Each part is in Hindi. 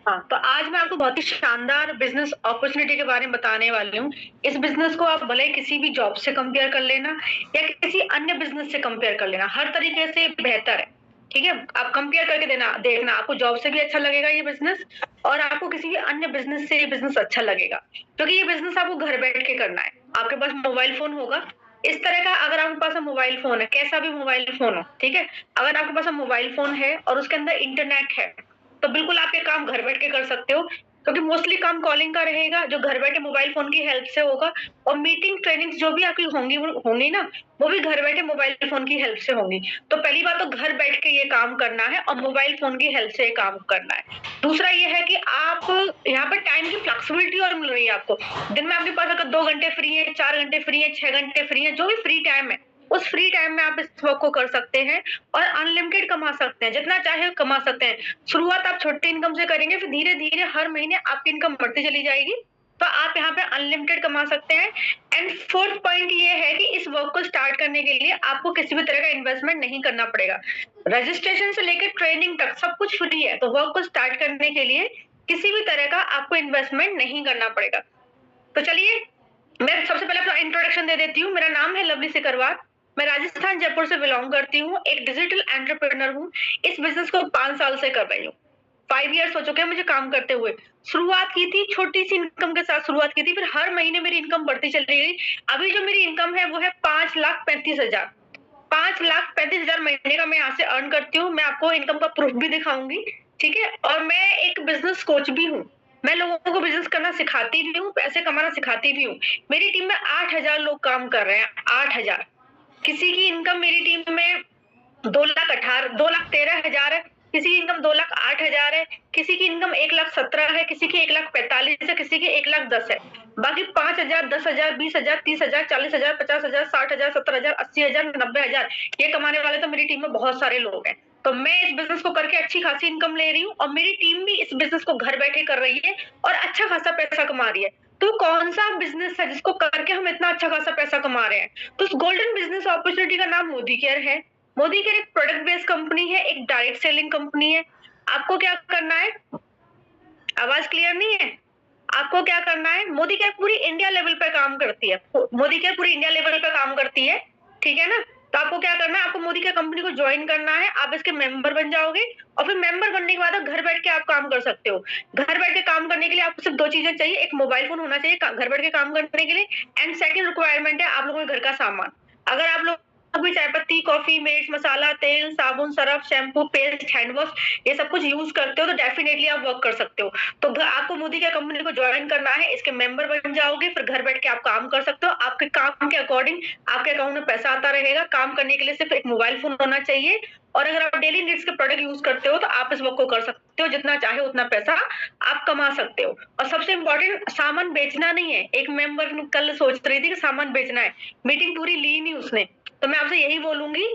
हाँ, तो आज मैं आपको बहुत ही शानदार बिज़नेस अपॉर्च्युनिटी के बारे में बताने वाली हूँ। इस बिज़नेस को आप भले ही किसी भी जॉब से कंपेयर कर लेना या किसी अन्य बिज़नेस से कंपेयर कर लेना, हर तरीके से बेहतर है, ठीक है? आप कंपेयर करके देना देखना, आपको जॉब से भी अच्छा लगेगा ये बिज़नेस और आपको किसी भी अन्य बिज़नेस से ये बिज़नेस अच्छा लगेगा। क्योंकि ये बिज़नेस आपको घर बैठ के करना है। आपके पास मोबाइल फ़ोन होगा, इस तरह का अगर आपके पास मोबाइल फ़ोन है, कैसा भी मोबाइल फ़ोन हो, ठीक है? अगर आपके पास मोबाइल फ़ोन है और उसके अंदर इंटरनेट है, तो बिल्कुल आप ये काम घर बैठ के कर सकते हो क्योंकि मोस्टली काम कॉलिंग का रहेगा जो घर बैठे मोबाइल फोन की हेल्प से होगा और मीटिंग ट्रेनिंग्स जो भी आपकी होंगी वो होंगी ना वो भी घर बैठे मोबाइल फोन की हेल्प से होंगी। तो पहली बात तो घर बैठ के ये काम करना है और मोबाइल फोन की हेल्प से ये काम करना है। दूसरा ये है कि आप यहाँ पे टाइम की फ्लेक्सिबिलिटी और मिल रही है आपको। दिन में आपके पास अगर 2 घंटे फ्री है, 4 घंटे फ्री है, 6 घंटे फ्री है, जो भी फ्री टाइम है उस फ्री टाइम में आप इस वर्क को कर सकते हैं और अनलिमिटेड कमा सकते हैं, जितना चाहे कमा सकते हैं। शुरुआत आप छोटी इनकम से करेंगे, फिर धीरे-धीरे हर महीने आपकी इनकम बढ़ती चली जाएगी, तो आप यहाँ पे अनलिमिटेड कमा सकते हैं। एंड फोर्थ पॉइंट ये है कि इस वर्क को स्टार्ट करने के लिए आपको किसी भी तरह का इन्वेस्टमेंट नहीं करना पड़ेगा। रजिस्ट्रेशन से लेकर ट्रेनिंग तक सब कुछ फ्री है, तो वर्क को स्टार्ट करने के लिए किसी भी तरह का आपको इन्वेस्टमेंट नहीं करना पड़ेगा। तो चलिए, मैं सबसे पहले अपना इंट्रोडक्शन दे देती हूँ। मेरा नाम है लवली सिकरवार। मैं राजस्थान जयपुर से बिलोंग करती हूँ, एक डिजिटल एंटरप्रेन्योर हूँ। इस बिज़नेस को 5 साल से कर रही हूँ। 5 इयर्स हो चुके हैं मुझे काम करते हुए। शुरुआत की थी छोटी-सी इनकम के साथ शुरुआत की थी, फिर हर महीने मेरी इनकम बढ़ती चली गई। अभी जो मेरी इनकम है वो है 5,35,000। 5,35,000 महीने का मैं यहाँ से अर्न करती हूँ। मैं आपको इनकम का प्रूफ भी दिखाऊँगी, ठीक है? और मैं एक बिज़नेस कोच भी हूँ। मैं लोगों को बिज़नेस करना सिखाती भी हूँ, पैसे कमाना सिखाती भी हूँ। मेरी टीम में 8,000 लोग काम कर रहे हैं, 8,000। किसी की इनकम मेरी टीम में 2,13,000 है, किसी की इनकम 2,08,000 है, किसी की इनकम 1,17,000 है, किसी की 1,45,000 है, किसी की 1,10,000 है। बाकी 5,000, 10,000, 20,000, 30,000, 40,000, 50,000, 60,000, 70,000, 80,000, 90,000 ये कमाने वाले तो मेरी टीम में बहुत सारे लोग हैं। तो मैं इस बिज़नेस को करके अच्छी खासी इनकम ले रही हूँ और मेरी टीम भी इस बिज़नेस को घर बैठे कर रही है और अच्छा खासा पैसा कमा रही है। तो कौन-सा बिज़नेस है जिसको करके हम इतना अच्छा खासा पैसा कमा रहे हैं? तो उस गोल्डन बिज़नेस अपॉर्च्युनिटी का नाम मोदी केयर है। मोदी केयर एक प्रोडक्ट बेस्ड कंपनी है, एक डायरेक्ट सेलिंग कंपनी है। आपको क्या करना है? आवाज़ क्लियर नहीं है? आपको क्या करना है? मोदी केयर पूरी इंडिया लेवल पे काम करती है। मोदी केयर पूरी इंडिया लेवल पे काम करती है, ठीक है ना? तो आपको क्या करना है? आपको मोदी केयर कंपनी को जॉइन करना है, आप इसके मेंबर बन जाओगे और फिर मेंबर बनने के बाद आप घर बैठ के आप काम कर सकते हो। घर बैठ के काम करने के लिए आपको सिर्फ 2 चीज़ें चाहिए, एक मोबाइल फ़ोन होना चाहिए घर बैठ के काम करने के लिए एंड सेकंड रिक्वायरमेंट है आप लोगों के घर का सामान। अगर आप लोग भी चाय पत्ती, कॉफ़ी, मिर्च, मसाला, तेल, साबुन, Surf, shampoo, paste, hand wash ये सब कुछ यूज़ करते हो तो डेफिनिटली आप वर्क कर सकते हो। तो आपको मोदी केयर कंपनी को जॉइन करना है, इसके मेंबर बन जाओगे, फिर घर बैठ के आप काम कर सकते हो। आपके काम के अकॉर्डिंग आपके अकाउंट में पैसा आता रहेगा। काम करने के लिए सिर्फ एक मोबाइल फ़ोन होना चाहिए और अगर आप डेली नीड्स के प्रोडक्ट यूज़ करते हो तो आप इस वर्क को कर सकते हो। जितना चाहे उतना पैसा आप कमा सकते हो और सबसे इम्पोर्टेंट सामान बेचना नहीं है। एक मेंबर कल सोच रही थी कि सामान बेचना है, मीटिंग पूरी ली नहीं उसने। तो मैं आपसे यही बोलूँगी,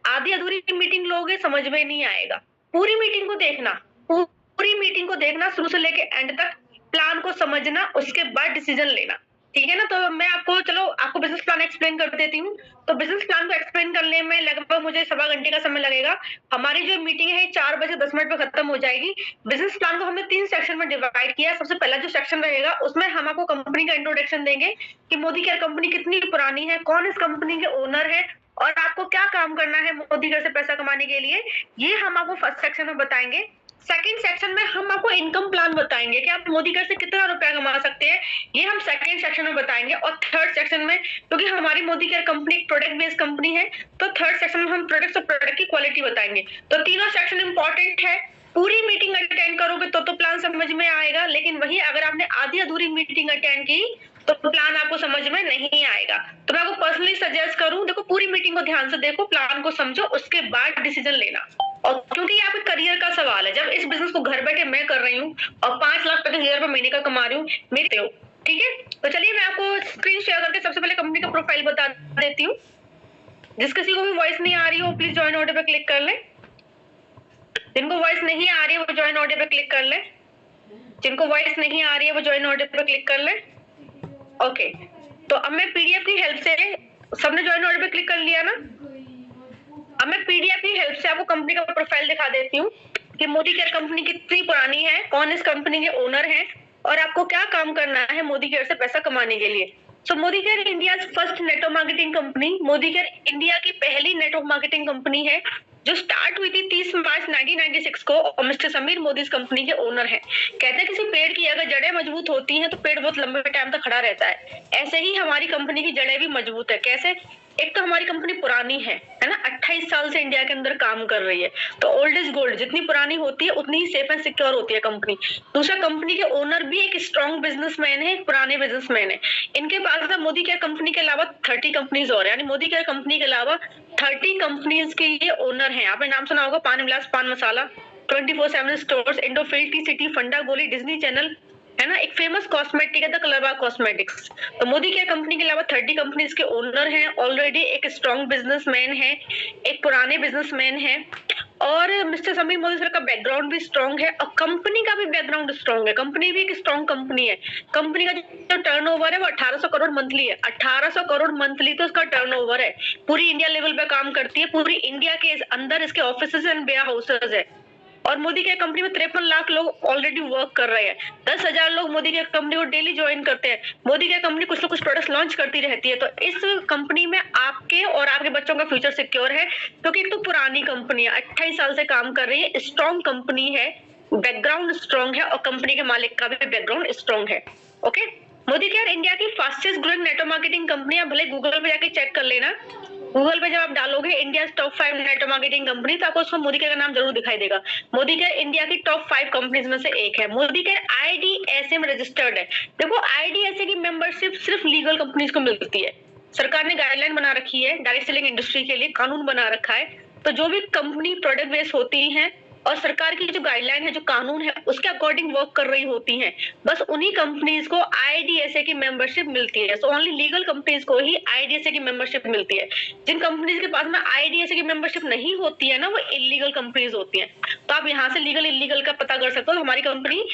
आधी-अधूरी मीटिंग लोगे समझ में नहीं आएगा। पूरी मीटिंग को देखना, पूरी मीटिंग को देखना शुरू से लेके एंड तक, प्लान को समझना, उसके बाद डिसीजन लेना। ठीक है ना? तो मैं आपको बिज़नेस प्लान एक्सप्लेन कर देती हूँ। तो बिज़नेस प्लान को एक्सप्लेन करने में लगभग मुझे सवा घंटे का समय लगेगा। हमारी जो मीटिंग है 4 बजे 10 मिनट पे खत्म हो जाएगी। बिज़नेस प्लान को हमने 3 सेक्शन में डिवाइड किया है। सबसे पहला जो सेक्शन रहेगा उसमें हम आपको कंपनी का इंट्रोडक्शन देंगे कि मोदी केयर कंपनी कितनी पुरानी है, कौन इस कंपनी के ओनर है और आपको क्या काम करना है मोदी केयर से पैसा कमाने के लिए, ये हम आपको फर्स्ट सेक्शन में बताएँगे। सेकंड सेक्शन में हम आपको इनकम प्लान बताएँगे कि आप मोदी केयर से कितना रुपया कमा सकते हैं, ये हम सेकंड सेक्शन में बताएँगे और थर्ड सेक्शन में क्योंकि हमारी मोदी केयर कंपनी एक प्रोडक्ट बेस्ड कंपनी है, तो थर्ड सेक्शन में हम प्रोडक्ट्स और प्रोडक्ट की क्वालिटी बताएँगे। तो तीनों सेक्शन इम्पोर्टेंट है। पूरी मीटिंग अटेंड करोगे तो प्लान समझ में आएगा, लेकिन वही अगर आपने आधी-अधूरी मीटिंग अटेंड की तो प्लान आपको समझ में नहीं आएगा। तो मैं आपको पर्सनली सजेस्ट करूँ, देखो पूरी मीटिंग को ध्यान से देखो, प्लान को समझो, उसके बाद डिसीजन लेना। और क्योंकि ये आपके करियर का सवाल है, जब इस बिज़नेस को घर बैठे मैं कर रही हूँ और 5,35,000 रुपए महीने का कमा रही हूँ, मेरे हो, ठीक है? तो चलिए मैं आपको स्क्रीन शेयर करके सबसे पहले कंपनी का प्रोफाइल बता देती हूँ। जिस किसी को भी वॉइस नहीं आ रही हो, प्लीज़ जॉइन ऑडियो पे क्लिक कर लें। जिनको वॉइस नहीं आ रही है वो जॉइन ऑडियो पे क्लिक कर लें। जिनको वॉइस नहीं आ रही है वो जॉइन ऑडियो पे क्लिक कर लें। ओके, तो अब मैं पीडीएफ की हेल्प से सबने जॉइन ऑडियो पे क्लिक कर लिया ना? अब मैं पीडीएफ की हेल्प से आपको कंपनी का प्रोफाइल दिखा देती हूँ कि मोदी केयर कंपनी कितनी पुरानी है, कौन इस कंपनी के ओनर हैं और आपको क्या काम करना है मोदी केयर से पैसा कमाने के लिए। So Modi care India first network marketing company, Modi care India की पहली नेटवर्क मार्केटिंग कंपनी है जो स्टार्ट हुई थी 30 मार्च 1996 को, और मिस्टर समीर मोदी इस कंपनी के ओनर हैं। कहते हैं किसी पेड़ की अगर जड़ें मजबूत होती हैं तो पेड़ बहुत लंबे टाइम तक खड़ा रहता है, ऐसे ही हमारी कंपनी की जड़ें भी मजबूत है। कैसे? एक तो हमारी कंपनी पुरानी है ना, 28 साल से इंडिया के अंदर काम कर रही है, तो ओल्ड इज गोल्ड, जितनी पुरानी होती है उतनी ही सेफ एंड सिक्योर होती है कंपनी। दूसरा, कंपनी के ओनर भी एक स्ट्रॉन्ग बिजनेसमैन है, एक पुराने बिजनेसमैन है। इनके पास ना मोदी केयर कंपनी के अलावा 30 कंपनीज और है, यानी मोदी केयर कंपनी के अलावा 30 कंपनीज के ये ओनर हैं। आपने नाम सुना होगा, पान विलास पान मसाला, 24/7 स्टोर्स, इंडोफिल, टी सिटी, फंडा गोली, डिज्नी चैनल, है ना। एक फेमस कॉस्मेटिक है द कलरबाग कॉस्मेटिक्स। तो मोदी केयर कंपनी के अलावा 30 कंपनीज के ओनर हैं ऑलरेडी, एक स्ट्रॉन्ग बिजनेसमैन है, एक पुराने बिजनेसमैन है, और मिस्टर समीर मोदी सर का बैकग्राउंड भी स्ट्रॉन्ग है और कंपनी का भी बैकग्राउंड स्ट्रॉन्ग है। कंपनी भी एक स्ट्रॉन्ग कंपनी है। कंपनी का जो टर्नओवर है वो 1800 करोड़ मंथली है। 1800 करोड़ मंथली तो उसका टर्नओवर है। पूरी इंडिया लेवल पे काम करती है, पूरी इंडिया के अंदर इसके ऑफिसेज एंड वेयर हाउसेज है। और मोदी केयर कंपनी में 53 लाख लोग ऑलरेडी वर्क कर रहे हैं। 10,000 लोग मोदी केयर कंपनी को डेली ज्वाइन करते हैं। मोदी केयर कंपनी कुछ ना कुछ प्रोडक्ट्स लॉन्च करती रहती है। तो इस कंपनी में आपके और आपके बच्चों का फ्यूचर सिक्योर है, क्योंकि एक तो पुरानी कंपनी है, 28 साल से काम कर रही है, स्ट्रॉन्ग कंपनी है, बैकग्राउंड स्ट्रॉन्ग है और कंपनी के मालिक का भी बैकग्राउंड स्ट्रॉन्ग है। ओके, मोदी केयर इंडिया की fastest growing network marketing company है। भले गूगल पे जाके चेक कर लेना, गूगल पे जब आप डालोगे India top 5 network marketing company तो आपको उसमें मोदी केयर का नाम जरूर दिखाई देगा। मोदी केयर इंडिया की टॉप 5 कंपनीज में से एक है। मोदी केयर IDSA में रजिस्टर्ड है। देखो, IDSA की मेंबरशिप सिर्फ लीगल कंपनीज को मिलती है। सरकार ने गाइडलाइन बना रखी है डायरेक्ट सेलिंग इंडस्ट्री के लिए, कानून बना रखा है। तो जो भी कंपनी प्रोडक्ट बेस्ड होती है और सरकार की जो गाइडलाइन है, जो कानून है, उसके अकॉर्डिंग वर्क कर रही होती हैं, बस उन्हीं कंपनीज को IDSA की मेंबरशिप मिलती है। सो ओनली लीगल कंपनीज को ही IDSA की मेंबरशिप मिलती है। जिन कंपनीज के पास में IDSA की मेंबरशिप नहीं होती है ना, वो इलीगल कंपनीज होती हैं। तो आप यहाँ से लीगल इलीगल का पता कर सकते हो। हमारी कंपनी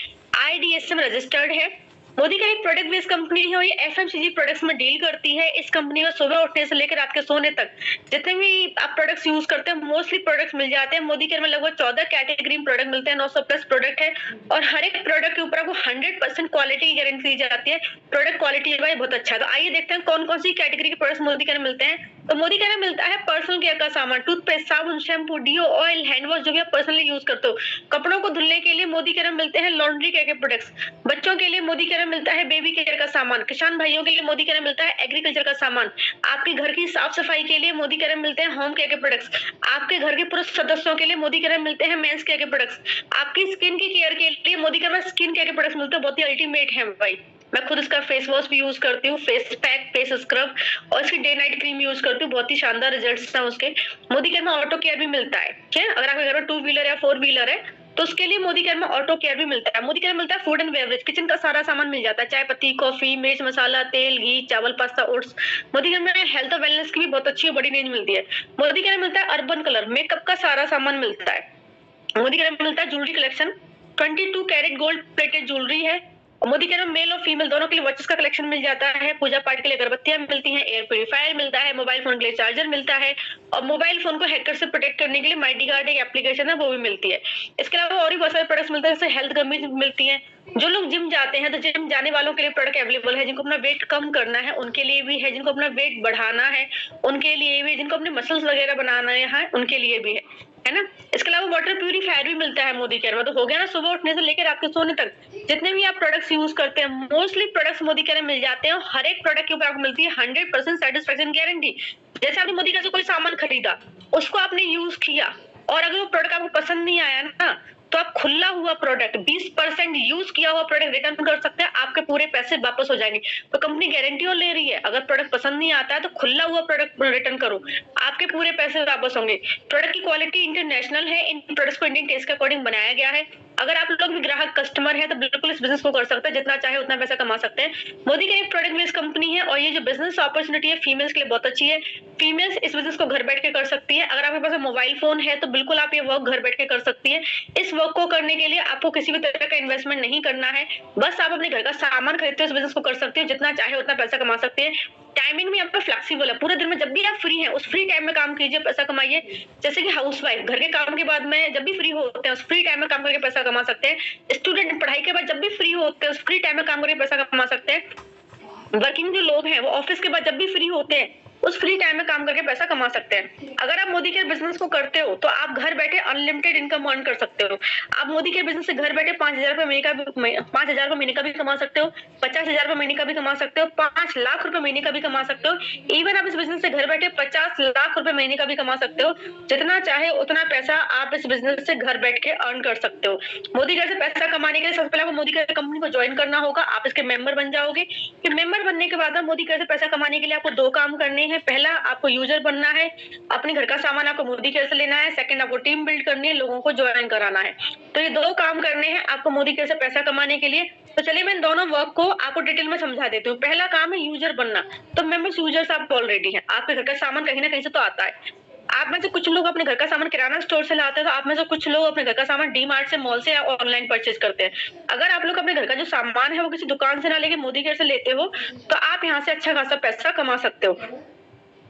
IDSA में रजिस्टर्ड है। मोदी का एक प्रोडक्ट बेस्ड कंपनी है और ये FMCG प्रोडक्ट्स में डील करती है। इस कंपनी में सुबह उठने से लेकर रात के सोने तक जितने भी आप प्रोडक्ट्स यूज करते हैं, मोस्टली प्रोडक्ट्स मिल जाते हैं। मोदी केयर में लगभग 14 कैटेगरी में प्रोडक्ट मिलते हैं, 900 प्लस प्रोडक्ट है और हर एक प्रोडक्ट के ऊपर आपको 100% क्वालिटी की गारंटी दी जाती है। प्रोडक्ट क्वालिटी भाई बहुत अच्छा है। तो आइए देखते हैं कौन कौन सी कैटेगरी के प्रोडक्ट्स मोदी केयर में मिलते हैं। तो मोदी केयर में मिलता है पर्सनल केयर का सामान, टूथपेस्ट, साबुन, shampoo, deo, oil, hand wash, जो भी आप पर्सनली यूज करते हो। कपड़ों को धुलने के लिए मोदी केयर में मिलते हैं लॉन्ड्री केयर के प्रोडक्ट्स। बच्चों के लिए मोदी केयर में मिलता है बेबी केयर का सामान। किसान भाइयों के लिए मोदी केयर में मिलता है एग्रीकल्चर का सामान। आपके घर की साफ सफाई के लिए मोदी केयर में मिलते हैं होम केयर के प्रोडक्ट्स। आपके घर के पुरुष सदस्यों के लिए मोदी केयर में मिलते हैं मेंस केयर के प्रोडक्ट्स। आपकी स्किन की केयर के लिए मोदी केयर में स्किन केयर के प्रोडक्ट्स मिलते हैं, बहुत ही अल्टीमेट है भाई। मैं खुद इसका फेस वॉश भी यूज करती हूँ, फेस पैक, फेस स्क्रब और इसकी डे नाइट क्रीम यूज करती हूँ, बहुत ही शानदार रिजल्ट्स हैं उसके। मोदी केयर में ऑटो केयर भी मिलता है, ठीक है। अगर आपके घर में 2 व्हीलर या 4 व्हीलर है तो उसके लिए मोदी केयर में ऑटो केयर भी मिलता है। मोदी केयर में मिलता है फूड एंड बेवरेज, किचन का सारा सामान मिल जाता है, चाय पत्ती, कॉफी, मिर्च मसाला, तेल, घी, चावल, पास्ता, ओट्स। मोदी केयर में हेल्थ और वेलनेस की भी बहुत अच्छी बड़ी रेंज मिलती है। मोदी केयर में मिलता है अर्बन कलर, मेकअप का सारा सामान मिलता है। मोदी केयर में मिलता है jewellery collection, 22 carat gold plated jewellery है। मोदी केयर में मेल और फीमेल दोनों के लिए वॉचेस का कलेक्शन मिल जाता है। पूजा पाठ के लिए अगरबत्तियां मिलती हैं, एयर प्यूरिफायर मिलता है, मोबाइल फोन के लिए चार्जर मिलता है और मोबाइल फोन को हैकर से प्रोटेक्ट करने के लिए माइडी गार्ड एक एप्लीकेशन है, वो भी मिलती है। इसके अलावा और भी बहुत सारे प्रोडक्ट्स मिलते हैं, जैसे हेल्थ गमीज मिलती है। जो लोग जिम जाते हैं तो जिम जाने वालों के लिए प्रोडक्ट अवेलेबल है। जिनको अपना वेट कम करना है उनके लिए भी है, जिनको अपना वेट बढ़ाना है उनके लिए भी, जिनको अपने मसल्स वगैरह बनाना है उनके लिए भी है ना। इसके अलावा वाटर प्यूरिफायर भी मिलता है मोदी केयर में। तो हो गया ना, सुबह उठने से लेकर रात के सोने तक जितने भी आप प्रोडक्ट्स यूज करते हैं, मोस्टली प्रोडक्ट्स मोदी केयर में मिल जाते हैं और हर एक प्रोडक्ट के ऊपर आपको मिलती है 100% सेटिस्फेक्शन गारंटी। जैसे आपने मोदी केयर से कोई सामान खरीदा, उसको आपने यूज किया और अगर वो प्रोडक्ट आपको पसंद नहीं आया ना, तो आप खुला हुआ प्रोडक्ट 20% यूज किया हुआ प्रोडक्ट रिटर्न कर सकते हैं, आपके पूरे पैसे वापस हो जाएंगे। तो कंपनी गारंटी और ले रही है, अगर प्रोडक्ट पसंद नहीं आता है तो खुला हुआ प्रोडक्ट रिटर्न करो, आपके पूरे पैसे वापस होंगे। प्रोडक्ट की क्वालिटी इंटरनेशनल है, इन प्रोडक्ट्स को इंडियन टेस्ट के अकॉर्डिंग बनाया गया है। अगर आप लोग भी ग्राहक कस्टमर है तो बिल्कुल इस बिजनेस को कर सकते हैं, जितना चाहे उतना पैसा कमा सकते हैं। मोदी का एक प्रोडक्ट बेस्ड कंपनी है और ये जो बिजनेस अपॉर्चुनिटी है फीमेल्स के लिए बहुत अच्छी है। फीमेल्स इस बिजनेस को घर बैठ के कर सकती है। अगर आपके पास मोबाइल फोन है तो बिल्कुल आप ये वर्क घर बैठ के कर सकती है। इस वर्क को करने के लिए आपको किसी भी तरह का इन्वेस्टमेंट नहीं करना है, बस आप अपने घर का सामान खरीदते हो इस बिजनेस को कर सकते हो, जितना चाहे उतना पैसा कमा सकते हैं। टाइमिंग भी आपका फ्लेक्सिबल है, पूरे दिन में जब भी आप फ्री हैं उस फ्री टाइम में काम कीजिए, पैसा कमाइए। जैसे कि हाउसवाइफ घर के काम के बाद में जब भी फ्री होते हैं उस फ्री टाइम में काम करके पैसा कमा सकते हैं। स्टूडेंट पढ़ाई के बाद जब भी फ्री होते हैं उस फ्री टाइम में काम करके पैसा कमा सकते हैं। वर्किंग जो लोग हैं वो ऑफिस के बाद जब भी फ्री होते हैं उस फ्री टाइम में काम करके पैसा कमा सकते हैं। अगर आप मोदी केयर बिजनेस को करते हो तो आप घर बैठे अनलिमिटेड इनकम अर्न कर सकते हो। आप मोदी केयर बिजनेस से घर बैठे 5,000 रुपए महीने का भी 5,000 रुपए महीने का भी कमा सकते हो, 50,000 रुपए महीने का भी कमा सकते हो, 5 लाख रुपए महीने का भी कमा सकते हो। इवन आप इस बिजनेस से घर बैठे 50 लाख रुपए महीने का भी कमा सकते हो। जितना चाहे उतना पैसा आप इस बिजनेस से घर बैठ के अर्न कर सकते हो। मोदी केयर से पैसा कमाने के लिए सबसे पहले आपको मोदी केयर कंपनी को ज्वाइन करना होगा, आप इसके मेंबर बन जाओगे। फिर मेंबर बनने के बाद मोदी केयर से पैसा कमाने के लिए आपको 2 काम करने हैं। पहला, आपको यूजर बनना है, अपने घर का सामान आपको मोदी केयर से लेना है। सेकंड, आपको टीम बिल्ड करनी है, लोगों को ज्वाइन कराना है। तो ये 2 काम करने हैं आपको मोदी केयर से पैसा कमाने के लिए। तो चलिए मैं इन दोनों वर्क को आपको डिटेल में समझा देती हूँ। पहला काम है यूजर बनना। तो मेंबर्स यूजर्स आप ऑलरेडी हैं, आपके घर का सामान कहीं ना कहीं से तो आता है। आप में से कुछ लोग अपने घर का सामान किराना स्टोर से लाते हैं, तो आप में से कुछ लोग अपने घर का सामान डी-मार्ट से, मॉल से या ऑनलाइन परचेज करते हैं। अगर आप लोग अपने घर का जो सामान है वो किसी दुकान से ना लेके मोदी केयर से लेते हो तो आप यहाँ से अच्छा खासा पैसा कमा सकते हो।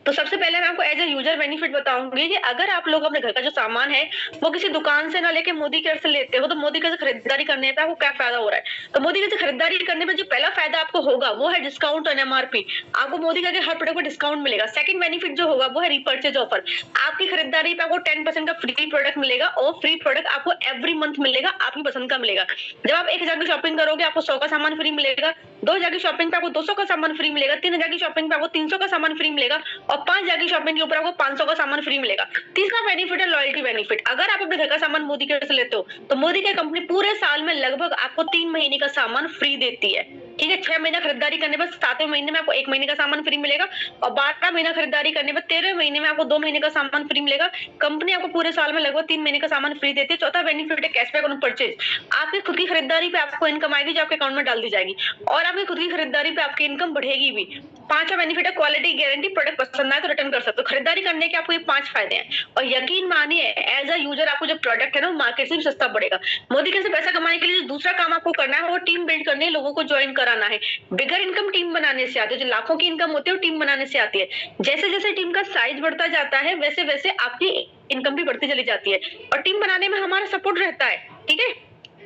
तो सबसे पहले मैं आपको एज ए यूजर बेनिफिट बताऊंगी कि अगर आप लोग अपने घर का जो सामान है वो किसी दुकान से ना लेके मोदी केयर से लेते हो तो मोदी केयर से खरीदारी करने पे आपको क्या फायदा हो रहा है। तो मोदी केयर से खरीदारी करने पे जो पहला फायदा आपको होगा वो है डिस्काउंट ऑन एमआरपी। आपको मोदी केयर के हर प्रोडक्ट पर डिस्काउंट मिलेगा। सेकंड बेनिफिट जो होगा वो है रीपर्चेज ऑफर। आपकी खरीदारी पे आपको 10% का फ्री प्रोडक्ट मिलेगा और फ्री प्रोडक्ट आपको एवरी मंथ मिलेगा, आपकी पसंद का मिलेगा। जब आप 1,000 की शॉपिंग करोगे आपको 100 का सामान फ्री मिलेगा, 2,000 की शॉपिंग पे आपको 200 का सामान फ्री मिलेगा, 3,000 की शॉपिंग पे आपको 300 का सामान फ्री मिलेगा और 5,000 की शॉपिंग के ऊपर आपको 500 का सामान फ्री मिलेगा। तीसरा बेनिफिट है लॉयल्टी बेनिफिट। अगर आप अपने घर का सामान मोदी केयर से लेते हो तो मोदी केयर कंपनी पूरे साल में लगभग आपको 3 महीने का सामान फ्री देती है। ठीक है, 6 महीना खरीदारी करने पर 7वें महीने में आपको 1 महीने का सामान फ्री मिलेगा और 12 महीना खरीदारी करने पर 13वें महीने में आपको 2 महीने का सामान फ्री मिलेगा। कंपनी आपको पूरे साल में लगभग 3 महीने का सामान फ्री देती है। चौथा बेनिफिट है कैशबैक ऑन परचेज। आपकी खुद की खरीदारी पे आपको इनकम आएगी जो आपके अकाउंट में डाल दी जाएगी और आपकी खुद की खरीदारी पे आपकी इनकम बढ़ेगी भी। पांचवा बेनिफिट है क्वालिटी गारंटी। प्रोडक्ट पसंद आए तो रिटर्न कर सकते हो। खरीदारी करने के आपको ये 5 फायदे हैं और यकीन मानिए एज अ यूजर आपको जो प्रोडक्ट है ना मार्केट से भी सस्ता पड़ेगा। मोदी केयर से पैसा कमाने के लिए दूसरा काम आपको करना है वो टीम बिल्ड करनी है, लोगों को ज्वाइन कराना है। बिगर इनकम टीम बनाने से आती है, जो लाखों की इनकम होती है वो टीम बनाने से आती है। जैसे जैसे टीम का साइज बढ़ता जाता है वैसे वैसे आपकी इनकम भी बढ़ती चली जाती है और टीम बनाने में हमारा सपोर्ट रहता है। ठीक है,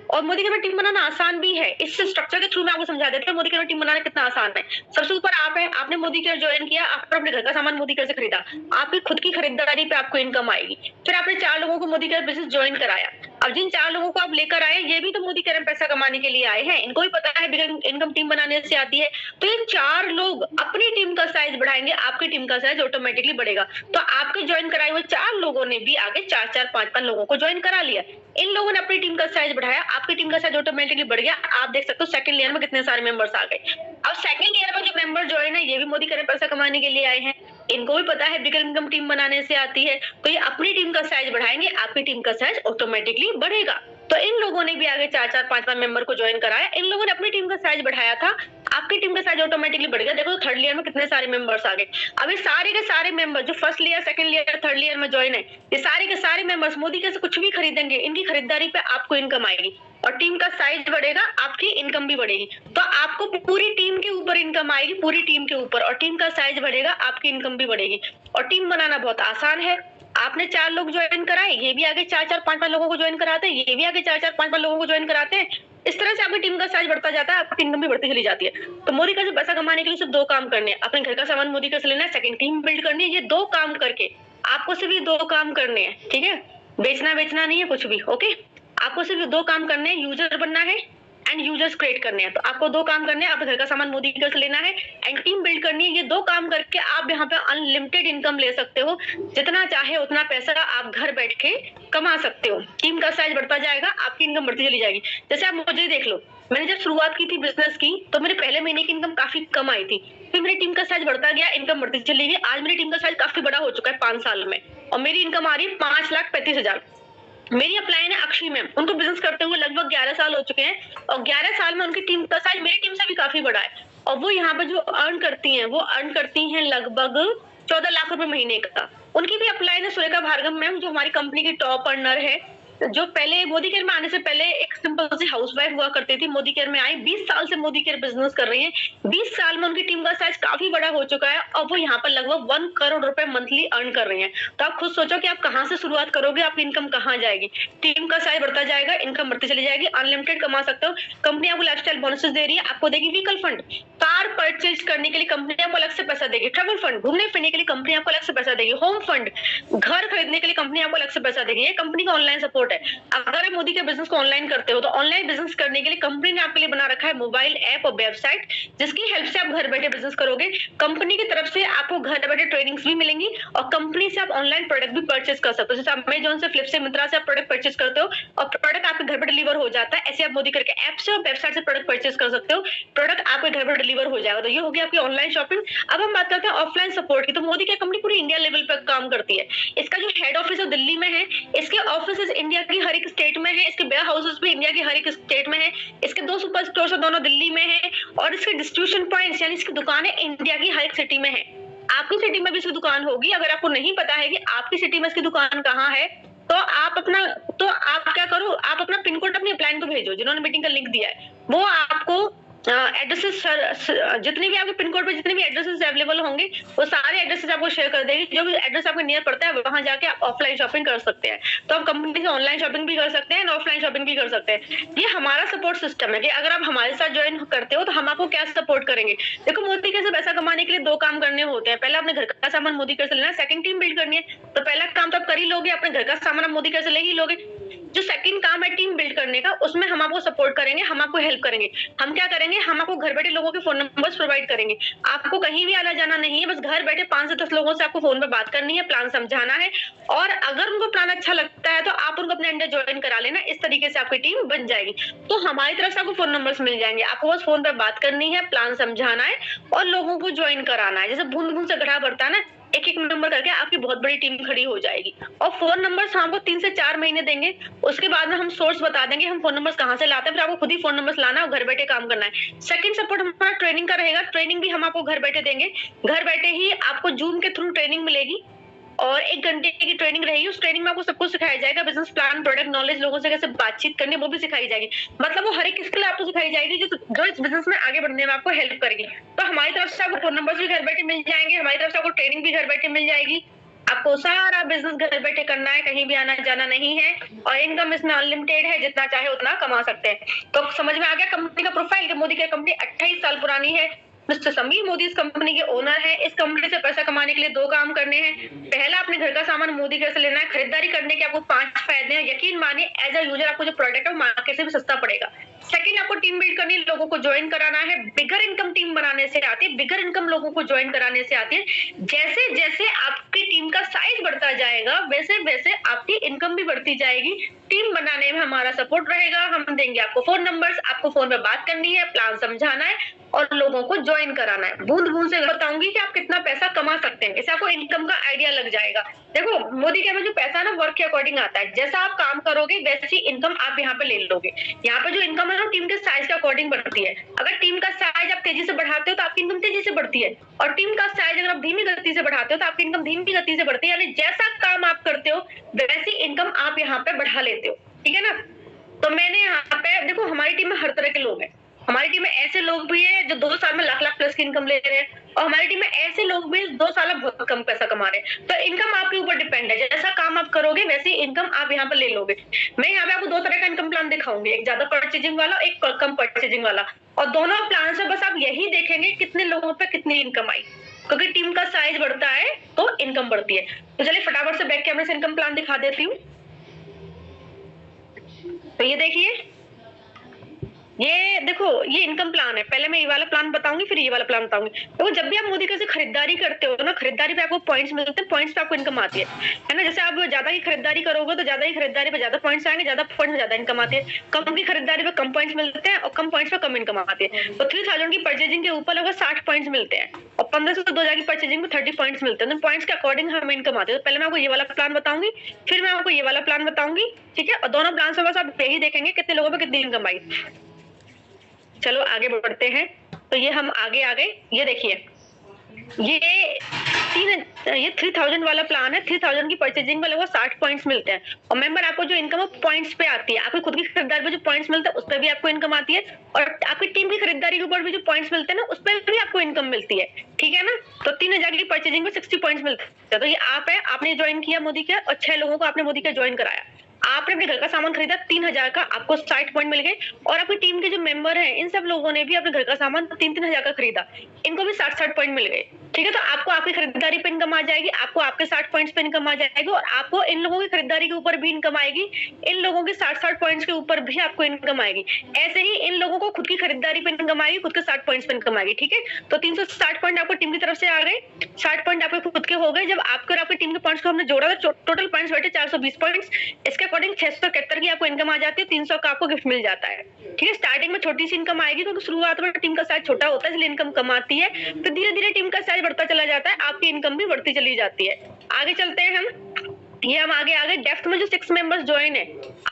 और मोदी केयर में टीम बनाना आसान भी है। इस स्ट्रक्चर के थ्रू मैं आपको समझा देती हूँ मोदी केयर में टीम बनाना कितना आसान है। सबसे ऊपर आप है, आपने मोदी केयर ज्वाइन किया, आपने अपने घर का सामान मोदी केयर से खरीदा, आपकी खुद की खरीदारी पे आपको इनकम आएगी। फिर आपने 4 लोगों को मोदी केयर बिजनेस ज्वाइन कराया। अब जिन 4 लोगों को आप लेकर आए ये भी तो मोदी केयर में पैसा कमाने के लिए आए हैं, इनको भी पता है बिगर इनकम टीम बनाने से आती है। तो ये 4 लोग अपनी टीम का साइज बढ़ाएंगे, आपकी टीम का साइज ऑटोमेटिकली बढ़ेगा। तो आपके ज्वाइन कराए हुए 4 लोगों ने भी आगे 4-4, 5-5 लोगों को ज्वाइन करा लिया। इन लोगों ने अपनी टीम का साइज बढ़ाया, आपकी टीम का साइज ऑटोमेटिकली बढ़ गया। आप देख सकते हो सेकंड लेयर में कितने सारे मेंबर्स आ गए। अब सेकंड लेयर में जो मेंबर ज्वाइन है ये भी मोदी केयर में पैसा कमाने के लिए आए हैं, इनको भी पता है बिगर इनकम टीम बनाने से आती है। तो ये अपनी टीम का साइज बढ़ाएंगे, आपकी टीम का साइज ऑटोमेटिकली बढ़ेगा। तो इन लोगों ने भी आगे 4-4, 5-5 मेंबर को ज्वाइन कराया। इन लोगों ने अपनी टीम का साइज बढ़ाया था, आपकी टीम का साइज ऑटोमेटिकली बढ़ गया। देखो थर्ड लेयर में कितने सारे मेंबर्स आ गए। अब ये सारे के सारे मेंबर जो first layer, second layer, third layer में ज्वाइन है, ये सारे के सारे मेंबर्स मोदी केयर से कुछ भी खरीदेंगे, इनकी खरीदारी पे आपको इनकम आएगी और टीम का साइज बढ़ेगा, आपकी इनकम भी बढ़ेगी। तो आपको पूरी टीम के ऊपर इनकम आएगी, पूरी टीम के ऊपर, और टीम का साइज बढ़ेगा, आपकी इनकम भी बढ़ेगी। और टीम बनाना बहुत आसान है। आपने 4 लोग ज्वाइन कराए, ये भी आगे 4-4, 5-5 लोगों को ज्वाइन कराते हैं, ये भी आगे 4-4, 5-5 लोगों को ज्वाइन कराते हैं। इस तरह से आपकी टीम का साइज बढ़ता जाता है, आपकी इनकम भी बढ़ती चली जाती है। तो मोदी केयर से पैसा कमाने के लिए सिर्फ 2 काम करने हैं। अपने घर का सामान मोदी केयर से लेना है, सेकंड टीम बिल्ड करनी है। ये 2 काम करके आपको सिर्फ ये 2 काम करने हैं। ठीक है, बेचना नहीं है कुछ भी। ओके, आपको सिर्फ 2 काम करने हैं, यूजर बनना है एंड यूजर्स क्रिएट करने हैं। तो आपको 2 काम करने हैं, अपने घर का सामान मोदी केयर से लेना है एंड टीम बिल्ड करनी है। ये 2 काम करके आप यहाँ पे अनलिमिटेड इनकम ले सकते हो, जितना चाहे उतना पैसा आप घर बैठ के कमा सकते हो। टीम का साइज बढ़ता जाएगा, आपकी इनकम बढ़ती चली जाएगी। जैसे आप मुझे देख लो, मैंने जब शुरुआत की थी बिजनेस की तो मेरे पहले महीने की इनकम काफी कम आई थी, फिर मेरी टीम का साइज बढ़ता गया, इनकम बढ़ती चली गई। आज मेरी टीम का साइज काफी बड़ा हो चुका है 5 साल में और मेरी इनकम आ रही है 5,35,000। मेरी अपलाइन है अक्षय मैम, उनको बिजनेस करते हुए लगभग 11 साल हो चुके हैं और 11 साल में उनकी टीम का साइज मेरी टीम से भी काफी बड़ा है और वो यहाँ पे जो अर्न करती हैं वो अर्न करती हैं लगभग 14 लाख रुपए महीने का। उनकी भी अपलाइन है सुरेखा भार्गव मैम, जो हमारी कंपनी की टॉप अर्नर है जो पहले मोदी केयर में आने से पहले एक सिंपल सी हाउसवाइफ हुआ करती थी, मोदी केयर में आई, 20 साल से मोदी केयर बिजनेस कर रही हैं। 20 साल में उनकी टीम का साइज काफी बड़ा हो चुका है और वो यहाँ पर लगभग 1 करोड़ रुपए मंथली अर्न कर रही हैं। तो आप खुद सोचो कि आप कहाँ से शुरुआत करोगे, आपकी इनकम कहाँ जाएगी। टीम का साइज बढ़ता जाएगा, इनकम बढ़ती चली जाएगी, अनलिमिटेड कमा सकते हो। कंपनी आपको लाइफस्टाइल बोनसेस दे रही है, आपको देगी व्हीकल फंड, कार परचेज करने के लिए कंपनी आपको अलग से पैसा देगी, ट्रैवल फंड, घूमने फिरने के लिए कंपनी आपको अलग से पैसा देगी, होम फंड, घर खरीदने के लिए कंपनी आपको अलग से पैसा देगी। ये कंपनी का ऑनलाइन सपोर्ट है। अगर आप मोदी के बिजनेस को ऑनलाइन करते हो तो ऑनलाइन बिजनेस करने के लिए कंपनी ने आपके लिए बना रखा है मोबाइल ऐप और वेबसाइट, जिसकी हेल्प से आप घर बैठे बिजनेस करोगे। कंपनी की तरफ से आपको घर बैठे ट्रेनिंग्स भी मिलेंगी और कंपनी से आप ऑनलाइन प्रोडक्ट भी परचेज कर सकते हो। जैसे अमेजोन से, फ्लिप से, मिंत्रा से आप प्रोडक्ट परचेज करते हो और प्रोडक्ट आपके घर पर डिलीवर हो जाता है। ऐसे आप मोदी करके ऐप से और वेबसाइट से प्रोडक्ट परचेज कर सकते हो, प्रोडक्ट आपके घर पर डिलीवर हो जाएगा। तो ये होगी आपकी ऑनलाइन शॉपिंग। अब हम बात करते हैं ऑफलाइन सपोर्ट की। तो मोदी की कंपनी पूरी इंडिया लेवल पर काम करती है। इसका जो हेड ऑफिस है दिल्ली में है, इसके ऑफिस इंडिया की हर एक स्टेट में है, इसके वेयर हाउसेस भी इंडिया की हर एक स्टेट में है, इसके 2 सुपर स्टोर्स दोनों दिल्ली में है और इसके डिस्ट्रीब्यूशन पॉइंट्स यानी इसकी दुकानें इंडिया की हर एक सिटी में है। आपकी सिटी में भी इसकी दुकान होगी। अगर आपको नहीं पता है कि आपकी सिटी में इसकी दुकान कहाँ है तो आप क्या करो, आप अपना पिन कोड अपने अपलाइन को भेजो, जिन्होंने मीटिंग का लिंक दिया है वो आपको एड्रेसेस, जितने भी आपके पिन कोड पे जितने भी एड्रेसेस अवेलेबल होंगे वो सारे एड्रेसेस आपको शेयर कर देगी। जो भी एड्रेस आपके नियर पड़ता है वहां जाके आप ऑफलाइन शॉपिंग कर सकते हैं। तो आप कंपनी से ऑनलाइन शॉपिंग भी कर सकते हैं और ऑफलाइन शॉपिंग भी कर सकते हैं। ये हमारा सपोर्ट सिस्टम है कि अगर आप हमारे साथ ज्वाइन करते हो तो हम आपको क्या सपोर्ट करेंगे। देखो, मोदी केयर से पैसा कमाने के लिए 2 काम करने होते हैं। पहला अपने घर का सामान मोदी केयर से लेना, सेकंड टीम बिल्ड करनी है। तो पहला काम तो आप कर ही लोगे, अपने घर का सामान आप मोदी केयर से ले ही लोगे। जो सेकंड काम है टीम बिल्ड करने का, उसमें हम आपको सपोर्ट करेंगे, हम आपको हेल्प करेंगे। हम क्या करेंगे, हम आपको घर बैठे लोगों के फोन नंबर्स प्रोवाइड करेंगे। आपको कहीं भी आना जाना नहीं है, बस घर बैठे 5 से 10 लोगों से आपको फोन पे बात करनी है, प्लान समझाना है और अगर उनको प्लान अच्छा लगता है तो आप उनको अपने अंडर ज्वाइन करा लेना। इस तरीके से आपकी टीम बन जाएगी। तो हमारी तरफ से आपको फोन नंबर्स मिल जाएंगे, आपको बस फोन पे बात करनी है, प्लान समझाना है और लोगों को ज्वाइन कराना है। जैसे बूंद बूंद से गड्ढा भरता है ना, एक एक नंबर करके आपकी बहुत बड़ी टीम खड़ी हो जाएगी। और फोन नंबर्स हमको 3 से 4 महीने देंगे, उसके बाद में हम सोर्स बता देंगे हम फोन नंबर्स कहाँ से लाते हैं, फिर आपको खुद ही फोन नंबर्स लाना है और घर बैठे काम करना है। सेकंड सपोर्ट हमारा ट्रेनिंग का रहेगा। ट्रेनिंग भी हम आपको घर बैठे देंगे। घर बैठे ही आपको जूम के थ्रू ट्रेनिंग मिलेगी और 1 घंटे की ट्रेनिंग रहेगी। उस ट्रेनिंग में आपको सब कुछ सिखाया जाएगा, बिजनेस प्लान, प्रोडक्ट नॉलेज, लोगों से कैसे बातचीत करनी वो भी सिखाई जाएगी। मतलब वो हर एक स्किल आपको सिखाई जाएगी जो इस बिजनेस में आगे बढ़ने में आपको हेल्प करेगी। तो हमारी तरफ से आपको फोन नंबर्स भी घर बैठे मिल जाएंगे, हमारी तरफ से आपको ट्रेनिंग भी घर बैठे मिल जाएगी। आपको सारा बिजनेस घर बैठे करना है, कहीं भी आना जाना नहीं है और इनकम इसमें अनलिमिटेड है, जितना चाहे उतना कमा सकते हैं। तो समझ में आ गया कंपनी का प्रोफाइल कि मोदी केयर कंपनी 28 साल पुरानी है। मिस्टर समीर मोदी इस कंपनी के ओनर है। इस कंपनी से पैसा कमाने के लिए 2 काम करने हैं। पहला, अपने घर का सामान मोदी केयर से लेना है। खरीदारी करने के आपको 5 फायदे हैं। यकीन मानिए, एज अ यूजर आपको जो प्रोडक्ट है वो मार्केट से भी सस्ता पड़ेगा। सेकंड, आपको टीम बिल्ड करनी है, लोगों को ज्वाइन कराना है। बिगर इनकम टीम बनाने से आती है, बिगर इनकम लोगों को ज्वाइन कराने से आती है। जैसे जैसे आपकी टीम का साइज बढ़ता जाएगा वैसे वैसे आपकी इनकम भी बढ़ती जाएगी। टीम बनाने में हमारा सपोर्ट रहेगा। हम देंगे आपको फोन नंबर्स, आपको फोन पे बात करनी है, प्लान समझाना है और लोगों को ज्वाइन कराना है। बूंद बूंद से बताऊंगी कि आप कितना पैसा कमा सकते हैं, इससे आपको इनकम का आइडिया लग जाएगा। देखो, मोदी केयर में जो पैसा है ना वर्क के अकॉर्डिंग आता है। जैसा आप काम करोगे वैसी इनकम आप यहाँ पे ले लोगे। यहाँ पे जो इनकम है ना टीम के साइज के अकॉर्डिंग बढ़ती है। अगर टीम का साइज आप तेजी से बढ़ाते हो तो आपकी इनकम तेजी से बढ़ती है और टीम का साइज अगर आप धीमी गति से बढ़ाते हो तो आपकी इनकम धीमी गति से बढ़ती है। यानी जैसा काम आप करते हो वैसी इनकम आप यहाँ पे बढ़ा लेते हो, ठीक है ना। तो मैंने यहाँ पे देखो, हमारी टीम में हर तरह के लोग हैं। हमारी टीम में ऐसे लोग भी हैं जो 2 साल में लाख लाख प्लस की इनकम ले रहे हैं और हमारी टीम में ऐसे लोग भी 2 साल में बहुत कम पैसा कमा रहे हैं। तो इनकम आपके ऊपर डिपेंड है, जैसा काम आप करोगे वैसी इनकम आप यहाँ पर ले लोगे। मैं यहाँ पे आपको 2 तरह का इनकम प्लान दिखाऊंगी, एक ज्यादा परचेजिंग वाला, एक कम परचेजिंग वाला। और दोनों प्लान से बस आप यही देखेंगे कितने लोगों पे कितनी इनकम आई, क्योंकि टीम का साइज बढ़ता है तो इनकम बढ़ती है। तो चलिए फटाफट से बैक कैमरे से इनकम प्लान दिखा देती हूँ। तो ये देखिए, ये देखो, ये इनकम प्लान है। पहले मैं ये वाला प्लान बताऊंगी, फिर ये वाला प्लान बताऊंगी। तो जब भी आप मोदी केयर से खरीदारी करते हो ना, खरीदारी पे आपको पॉइंट्स मिलते हैं, पॉइंट्स पे आपको इनकम आती है ना। जैसे आप ज्यादा की खरीदारी करोगे तो ज्यादा ही खरीदारी पे ज्यादा पॉइंट्स आएंगे, ज्यादा पॉइंट्स में ज्यादा इनकम आती है। कम की खरीदारी पे कम पॉइंट्स मिलते हैं और कम पॉइंट्स पे कम इनकम आती है। तो 3000 की परचेजिंग के ऊपर लगभग 60 पॉइंट्स मिलते हैं और 1500 से 2000 की परचेजिंग में 30 पॉइंट्स मिलते हैं। तो पॉइंट्स के अकॉर्डिंग हमें इनकम आती है। तो पहले मैं आपको ये वाला प्लान बताऊंगी, फिर मैं आपको ये वाला प्लान बताऊंगी, ठीक है। और दोनों प्लान से बस आप यही देखेंगे कितने लोगों पे कितनी इनकम आई। चलो आगे बढ़ते हैं। तो ये हम आगे आ गए। ये देखिए, ये ये 3000 वाला प्लान है। 3000 की परचेजिंग में लगभग 60 पॉइंट्स मिलते हैं और मेंबर आपको जो इनकम है पॉइंट्स पे आती है। आपकी खुद की खरीदारी पे जो पॉइंट्स मिलते हैं उस पर भी आपको इनकम आती है और आपकी टीम की खरीदारी के ऊपर भी जो पॉइंट्स मिलते हैं ना उस पर भी आपको इनकम मिलती है। ठीक है ना। तो 3000 की परचेजिंग में 60 पॉइंट्स मिलते हैं। तो ये आप है, आपने ज्वाइन किया मोदी केयर और 6 लोगों को आपने मोदी केयर ज्वाइन कराया। आपने अपने घर का सामान खरीदा 3000 का, आपको 60 पॉइंट मिल गए और आपकी टीम के जो मेंबर हैं इन सब लोगों ने भी अपने घर का सामान 3-3 हजार का खरीदा, इनको भी 60-60 पॉइंट मिल गए। ठीक है। तो आपको आपकी खरीदारी पे इनकम आ जाएगी, आपको आपके 60 पॉइंट्स पे इनकम आ जाएगी और आपको इन लोगों की खरीदारी के ऊपर भी इनकम आएगी, इन लोगों के 60-60 पॉइंट्स के ऊपर भी आपको इनकम आएगी। ऐसे ही इन लोगों को खुद की खरीदारी पे इनकम आएगी, खुद के 60 पॉइंट्स पे इनकम आएगी। ठीक है। तो 360 पॉइंट आपको टीम की तरफ से आ गए, 60 पॉइंट आपके खुद के हो गए। जब आपके और आपकी टीम के पॉइंट्स को हमने जोड़ा तो टोटल पॉइंट्स बैठे 420 पॉइंट्स। इसके अकॉर्डिंग 671 की आपको इनकम आ जाती है, 300 का आपको गिफ्ट मिल जाता है। ठीक है। स्टार्टिंग में छोटी सी इनकम आएगी क्योंकि शुरुआत में टीम का साइज छोटा होता है इसलिए इनकम कम आती है। तो धीरे धीरे टीम का साइज बढ़ता चला जाता है, आपकी इनकम भी बढ़ती चली जाती है। आगे चलते हैं हम आगे डेप्थ में जो 6 मेंबर्स ज्वाइन है,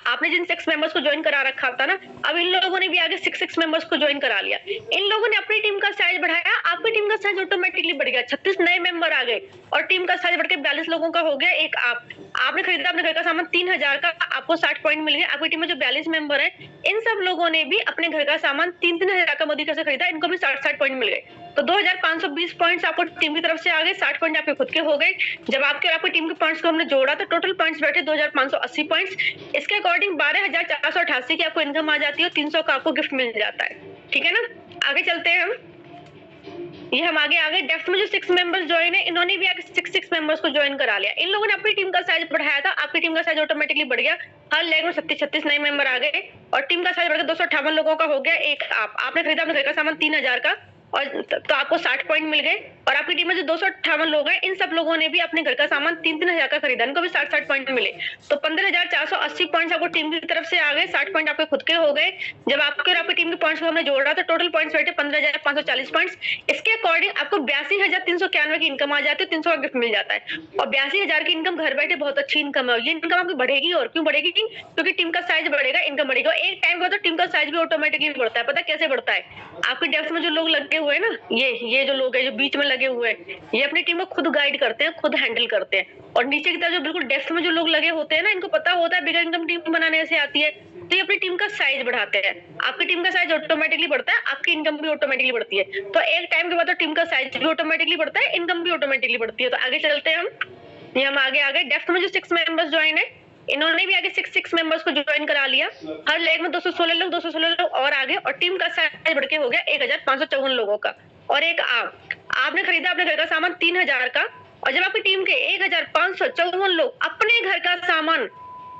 आपने जिन 6 मेंबर्स को ज्वाइन करा रखा था ना, अब इन लोगों ने भी आगे 6 मेंबर्स को ज्वाइन करा लिया। इन लोगों ने अपनी टीम का साइज बढ़ाया, आपकी टीम का साइज ऑटोमेटिकली बढ़ गया। 36 नए मेंबर आ गए और टीम का साइज बढ़ के 42 लोगों का हो गया। एक आपने खरीदा अपने घर का सामान 3000 का, आपको 60 पॉइंट मिल गए। आपकी टीम में जो 42 मेंबर है इन सब लोगों ने भी अपने घर का सामान 3-3 हजार का मोदी से खरीदा, इनको भी 60-60 पॉइंट मिल गए। तो 2520 पॉइंट्स आपको टीम की तरफ से आ गए, 60 पॉइंट आपके खुद के हो गए। जब आपके और आपकी टीम के पॉइंट्स को हमने जोड़ा तो टोटल पॉइंट्स बैठे 2580 पॉइंट्स। इसके अकॉर्डिंग 12488 की आपको इनकम आ जाती है और 300 का आपको गिफ्ट मिल जाता है। ठीक है ना। आगे चलते हैं हम आगे डेप्थ में जो 6 मेंबर्स ज्वाइन है, इन्होंने भी आगे 6 मेंबर्स को ज्वाइन करा लिया। इन लोगों ने अपनी टीम का साइज बढ़ाया था, आपकी टीम का साइज ऑटोमेटिकली बढ़ गया। हर लेग में 36 नए मेंबर आ गए और टीम का साइज बढ़कर 258 लोगों का हो गया। एक आपने खरीदा अपने घर का सामान 3000 का और तो आपको 60 पॉइंट मिल गए और आपकी टीम में जो 258 लोग हैं इन सब लोगों ने भी अपने घर का सामान 3-3 हजार का खरीदा, इनको भी 60-60 पॉइंट मिले। तो 15480 पॉइंट्स आपको टीम की तरफ से आ गए, 60 पॉइंट आपके खुद के हो गए। जब आपके और आपकी टीम के पॉइंट्स को हमने जोड़ा तो टोटल पॉइंट्स बैठे 15540 पॉइंट्स। इसके अकॉर्डिंग आपको 82,391 की इनकम आ जाती है, 300 का गिफ्ट मिल जाता है। और 82,000 की इनकम घर बैठे बहुत अच्छी इनकम है। ये इनकम आपकी बढ़ेगी और क्यों बढ़ेगी? क्योंकि टीम का साइज बढ़ेगा, इनकम बढ़ेगी। और एक टाइम पर तो टीम का साइज भी ऑटोमेटिकली बढ़ता है। पता कैसे बढ़ता है? आपकी डेप्थ में जो लोग लगे हुए हैं ना, ये जो लोग हैं जो बीच में लगे हुए हैं, ये अपनी टीम को खुद गाइड करते हैं, खुद हैंडल करते हैं। और नीचे की तरफ जो बिल्कुल डेप्थ में जो लोग लगे होते हैं ना, इनको पता होता है बिगर इनकम टीम बनाने से आती है, तो ये अपनी टीम का साइज बढ़ाते हैं। आपकी टीम का साइज ऑटोमेटिकली बढ़ता है, आपकी इनकम भी ऑटोमेटिकली बढ़ती है। तो एक टाइम के बाद तो टीम का साइज भी ऑटोमेटिकली बढ़ता है, इनकम भी ऑटोमेटिकली बढ़ती है। तो आगे चलते हैं हम आगे डेप्थ में जो 6 मेंबर्स ज्वाइन है, इन्होंने भी आगे 6 मेंबर्स को ज्वाइन करा लिया। हर लेग में 216 लोग और आगे और टीम का साइज बढ़ के हो गया 1554 लोगों का। और एक आपने खरीदा अपने घर का सामान 3000 का और जब आपकी टीम के 1554 लोग अपने घर का सामान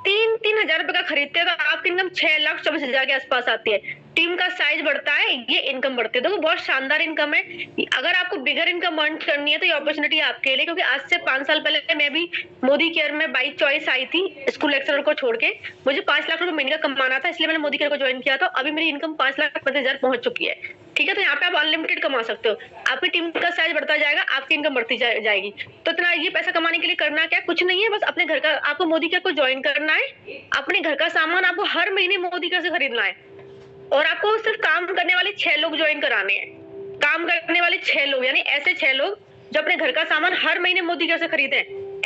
3-3 हजार रुपए का खरीदते हैं तो आपकी इनकम 6,24,000 के आसपास आती है। टीम का साइज बढ़ता है, ये इनकम बढ़ती है। तो बहुत शानदार इनकम है। अगर आपको बिगर इनकम अर्न करनी है तो ये अपॉर्चुनिटी आपके लिए, क्योंकि आज से 5 साल पहले मैं भी मोदी केयर में बाई चॉइस आई थी स्कूल लेक्चरर को छोड़ के। मुझे 5 लाख रुपए महीने का कमाना था, इसलिए मैंने मोदी केयर को ज्वाइन किया था। अभी मेरी इनकम 5,50,000 पहुंच चुकी है। ठीक है। तो यहाँ पे आप अनलिमिटेड कमा सकते हो। आपकी टीम का साइज बढ़ता जाएगा, आपकी इनकम बढ़ती जाएगी। तो इतना ये पैसा कमाने के लिए करना क्या? कुछ नहीं है, बस अपने घर का आपको मोदी केयर को ज्वाइन करना है। अपने घर का सामान आपको हर महीने मोदी केयर से खरीदना है और आपको सिर्फ काम करने वाले 6 लोग ज्वाइन कराने हैं। काम करने वाले 6 लोग, यानी ऐसे 6 लोग जो अपने घर का सामान हर महीने मोदी केयर से खरीदे।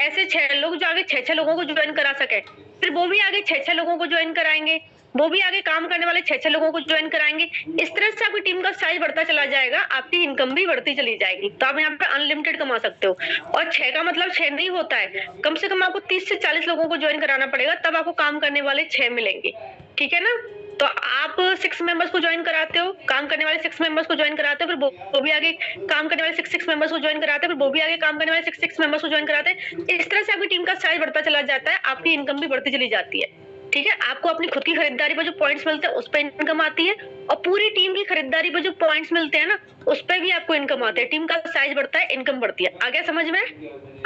ऐसे 6 लोग जो आगे 6 लोगों को ज्वाइन करा सके, फिर वो भी आगे 6 लोगों को ज्वाइन कराएंगे, वो भी आगे काम करने वाले 6 लोगों को ज्वाइन कराएंगे। इस तरह से आपकी टीम का साइज बढ़ता चला जाएगा, आपकी इनकम भी बढ़ती चली जाएगी। तो आप यहाँ पे अनलिमिटेड कमा सकते हो। और 6 का मतलब 6 नहीं होता है, कम से कम आपको 30 से 40 लोगों को ज्वाइन कराना पड़ेगा, तब आपको काम करने वाले 6 मिलेंगे। ठीक है ना। तो आप 6 मेंबर्स को ज्वाइन कराते हो, काम करने वाले 6 मेंबर्स को ज्वाइन कराते हो, फिर वो भी आगे काम करने वाले 6 मेंबर्स को ज्वाइन कराते हैं, फिर वो भी आगे काम करने वाले 6 मेंबर्स को ज्वाइन कराते हैं। इस तरह से आपकी टीम का साइज बढ़ता चला जाता है, आपकी इनकम भी बढ़ती चली जाती है। ठीक है। आपको अपनी खुद की खरीदारी पर जो पॉइंट्स मिलते हैं उस पर इनकम आती है और पूरी टीम की खरीदारी पर जो पॉइंट्स मिलते हैं ना उस पर भी आपको इनकम आती है। टीम का साइज बढ़ता है, इनकम बढ़ती है। आ गया समझ में?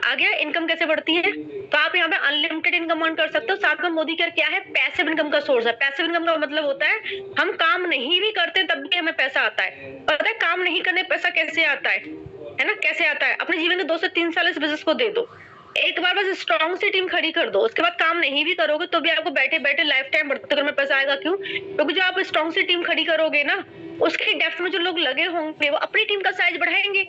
आ गया इनकम कैसे बढ़ती है? तो आप यहाँ पे अनलिमिटेड इनकम अर्न कर सकते हो। साथ में मोदी केयर क्या है? पैसिव इनकम का सोर्स है। पैसिव इनकम का मतलब होता है हम काम नहीं भी करते तब भी हमें पैसा आता है। पता है काम नहीं करने पैसा कैसे आता है ना? कैसे आता है? अपने जीवन के 2 से 3 साल इस बिजनेस को दे दो, एक बार बस स्ट्रॉन्ग सी टीम खड़ी कर दो, उसके बाद काम नहीं भी करोगे तो भी आपको बैठे बैठे लाइफ टाइम बढ़ते घर में पैसा आएगा। क्यों? क्योंकि जो आप स्ट्रॉन्ग सी टीम खड़ी करोगे ना, उसकी डेप्थ में जो लोग लगे होंगे वो अपनी टीम का साइज बढ़ाएंगे,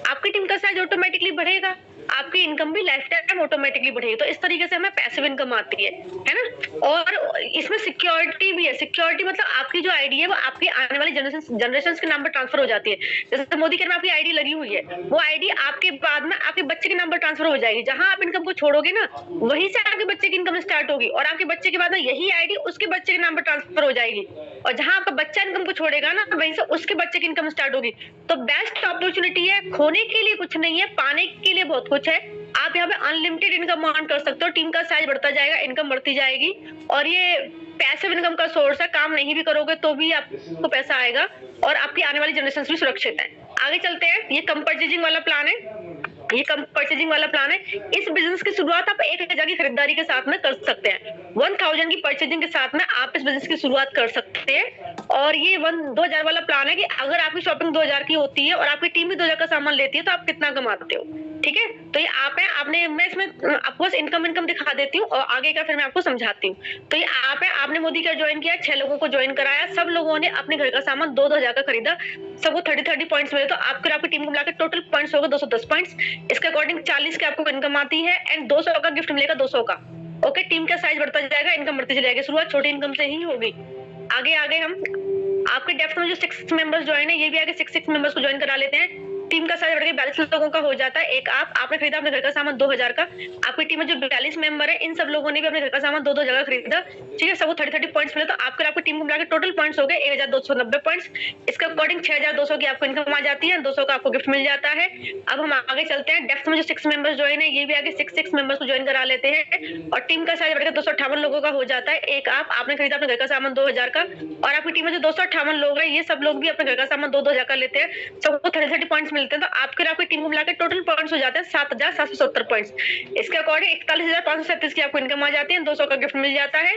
आपकी टीम का साइज ऑटोमेटिकली बढ़ेगा। आपकी इनकम भी लाइफ टाइम ऑटोमेटिकली बढ़ेगी। तो इस तरीके से हमें पैसिव इनकम आती है ना। और इसमें सिक्योरिटी भी है। सिक्योरिटी मतलब आपकी जो आईडी है वो आपकी आने वाली जनरेशन के नाम पर ट्रांसफर हो जाती है। जैसे मोदी केयर में आपकी आईडी लगी हुई है, वो आईडी आपके बाद में आपके बच्चे के नाम पर ट्रांसफर हो जाएगी। जहां आप इनकम को छोड़ोगे ना, वहीं से आपके बच्चे की इनकम स्टार्ट होगी, और आपके बच्चे के बाद में यही आईडी उसके बच्चे के नाम पर ट्रांसफर हो जाएगी। और जहां आपका बच्चा इनकम को छोड़ेगा ना, वहीं से उसके बच्चे की इनकम स्टार्ट होगी। तो बेस्ट अपॉर्चुनिटी है। खोने के लिए कुछ नहीं है, पाने के लिए बहुत कुछ है। आप यहाँ पे अनलिमिटेड इनकम अर्न कर सकते हो। टीम का साइज बढ़ता जाएगा, इनकम बढ़ती जाएगी, और ये पैसिव इनकम का सोर्स है। काम नहीं भी करोगे तो भी आपको पैसा आएगा, और आपकी आने वाली जनरेशन भी सुरक्षित है। आगे चलते हैं। ये कम परचेजिंग वाला प्लान है। ये कम परचेजिंग वाला प्लान है। इस बिजनेस की शुरुआत आप 1000 की खरीदारी के साथ में कर सकते हैं। 1000 की परचेजिंग के साथ में आप इस बिजनेस की शुरुआत कर सकते हैं। और ये 2000 वाला प्लान है कि अगर आपकी शॉपिंग 2000 की होती है और आपकी टीम भी 2000 का सामान लेती है तो आप कितना कमाते हो। ठीक है, तो ये आप है। आपने, मैं इसमें आपको बस इनकम दिखा देती हूँ, और आगे का फिर मैं आपको समझाती हूँ। तो ये आप है। आपने मोदी केयर ज्वाइन किया, 6 लोगों को ज्वाइन कराया, सब लोगों ने अपने घर का सामान 2000 का खरीदा, सबको 30 पॉइंट्स मिले। तो आपकी टीम को मिलाकर टोटल पॉइंट्स होगा 210 पॉइंट्स। इसके अकॉर्डिंग 40 की आपको इनकम आती है, एंड 200 का गिफ्ट मिलेगा, 200 का। ओके, टीम का साइज बढ़ता जाएगा, इनकम बढ़ती चली जाएगी। शुरुआत छोटी इनकम से ही होगी। आगे हम आपके डेप्थ में जो 6 मेंबर्स ज्वाइन है, ये भी आगे 6 मेंबर्स को ज्वाइन करा लेते हैं। टीम का साइज बढ़ के 42 लोगों का हो जाता है। एक आपने खरीदा अपने घर का सामान 2000 का। आपकी टीम में जो 42 मेंबर है, इन सब लोगों ने भी अपने घर का सामान 2000 का खरीदा। ठीक है, सबको 30 पॉइंट्स मिले। तो आपकी टीम को मिलाकर टोटल पॉइंट्स हो गए 1290 पॉइंट्स। इसके अकॉर्डिंग 6200 की आपको इनकम आ जाती है, 200 का आपको गिफ्ट मिल जाता है। अब हम आगे चलते हैं। डेप्थ में जो 6 मेंबर्स ज्वाइन है, ये भी आगे 6 मेंबर्स को ज्वाइन करा लेते हैं, और टीम का साइज बढ़कर 258 लोगों का हो जाता है। एक आपने खरीदा अपने घर का सामान 2000 का, और आपकी टीम में जो 258 लोग हैं, ये सब लोग भी अपने घर का सामान 2000 का लेते हैं, सबको 30 पॉइंट्स मिलते हैं। तो आपकी टीम को मिलाकर टोटल पॉइंट्स हो जाते हैं 7770 पॉइंट्स। इसके अकॉर्डिंग 41,537 की आपको इनकम आ जाती है, 200 का गिफ्ट मिल जाता है।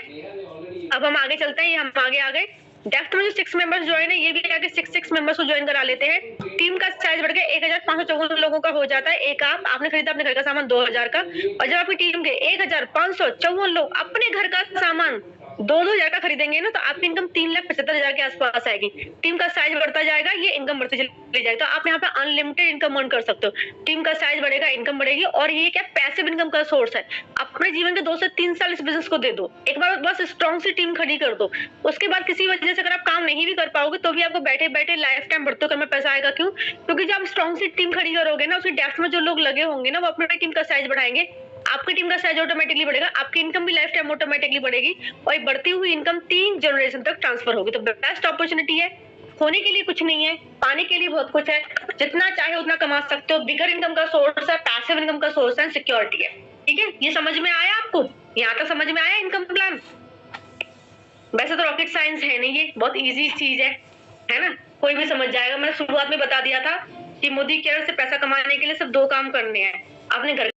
अब हम आगे चलते हैं। हम आगे आ गए। डेप्थ में जो 6 मेंबर्स ज्वाइन है, ये भी आगे 6 मेंबर्स को ज्वाइन करा लेते हैं। टीम का साइज बढ़ के 1554 लोगों का हो जाता है। एक आपने खरीदा अपने घर का सामान 2000 का, और जब आपकी टीम के 1554 लोग अपने घर का सामान 2000 का खरीदेंगे ना, तो आपकी इनकम 3,75,000 के आसपास आएगी। टीम का साइज बढ़ता जाएगा, ये इनकम बढ़ती चली जाएगी। तो आप यहाँ पे अनलिमिटेड इनकम अर्न कर सकते हो। टीम का साइज बढ़ेगा, इनकम बढ़ेगी, और ये क्या पैसिव इनकम का सोर्स है। अपने जीवन के 2 से 3 साल इस बिजनेस को दे दो। एक बार बस स्ट्रॉन्ग सी टीम खड़ी कर दो। उसके बाद किसी वजह से अगर आप काम नहीं भी कर पाओगे, तो भी आपको बैठे बैठे लाइफ टाइम बढ़ते हुए पैसा आएगा। क्यों? क्योंकि जब आप स्ट्रॉन्ग सी टीम खड़ी करोगे ना, उसकी डेप्थ में जो लोग लगे होंगे ना, वो अपनी टीम का साइज बढ़ाएंगे, आपकी टीम का साइज ऑटोमेटिकली बढ़ेगा, आपकी इनकम भी लाइफ टाइम ऑटोमेटिकली बढ़ेगी, और ये बढ़ती हुई इनकम 3 जनरेशन तक ट्रांसफर होगी। तो बेस्ट अपॉर्चुनिटी है। खोने के लिए कुछ नहीं है, पाने के लिए बहुत कुछ है। जितना चाहे उतना कमा सकते हो। बिगर इनकम का सोर्स है, पैसिव इनकम का सोर्स है, सिक्योरिटी है। ठीक है, ये समझ में आया आपको? यहाँ तक समझ में आया इनकम प्लान? वैसे तो रॉकेट साइंस है नहीं, ये बहुत इजी चीज है ना, कोई भी समझ जाएगा। मैंने शुरुआत में बता दिया था कि मोदी केयर से पैसा कमाने के लिए सिर्फ 2 काम करने हैं। आपने घर